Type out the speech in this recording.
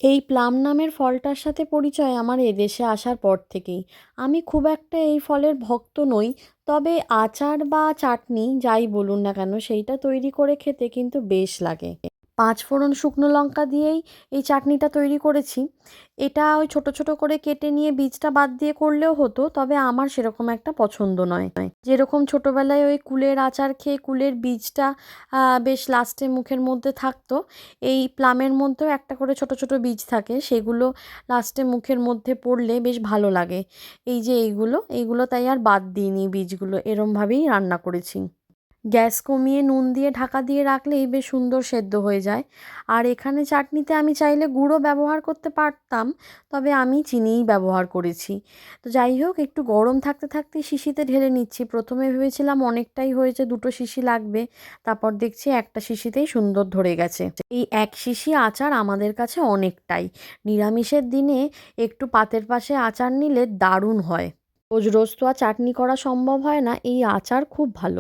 এই প্লাম নামের ফলটার সাথে পরিচয় আমার এদেশে আসার পর থেকেই। আমি খুব একটা এই ফলের ভক্ত নই, তবে আচার বা চাটনি যাই বলুন না কেন সেইটা তৈরি করে খেতে কিন্তু বেশ লাগে। পাঁচ ফোড়ন শুকনো লঙ্কা দিয়েই এই চাটনিটা তৈরি করেছি। এটা ওই ছোট ছোট করে কেটে নিয়ে বীজটা বাদ দিয়ে করলেও হতো, তবে আমার সেরকম একটা পছন্দ নয়। যেরকম ছোটবেলায় ওই কুলের আচার খেয়ে কুলের বীজটা বেশ লাস্টে মুখের মধ্যে থাকতো, এই প্লামের মধ্যেও একটা করে ছোট ছোট বীজ থাকে, সেগুলো লাস্টে মুখের মধ্যে পড়লে বেশ ভালো লাগে। এই যে এইগুলো তাই আর বাদ দিইনি, বীজগুলো এরমভাবেই রান্না করেছি। গ্যাস কমিয়ে নুন দিয়ে ঢাকা দিয়ে রাখলেই বেশ সুন্দর সেদ্ধ হয়ে যায়। আর এখানে চাটনিতে আমি চাইলে গুঁড়ো ব্যবহার করতে পারতাম, তবে আমি চিনিই ব্যবহার করেছি। তো যাই হোক, একটু গরম থাকতে থাকতেই শিশিতে ঢেলে নিচ্ছি। প্রথমে ভেবেছিলাম অনেকটাই হয়েছে, দুটো শিশি লাগবে, তারপর দেখছি একটা শিশিতেই সুন্দর ধরে গেছে। এই এক শিশি আচার আমাদের কাছে অনেকটাই। নিরামিষের দিনে একটু পাতের পাশে আচার নিলে দারুণ হয়। রোজ রোজ তো আর চাটনি করা সম্ভব হয় না, এই আচার খুব ভালো।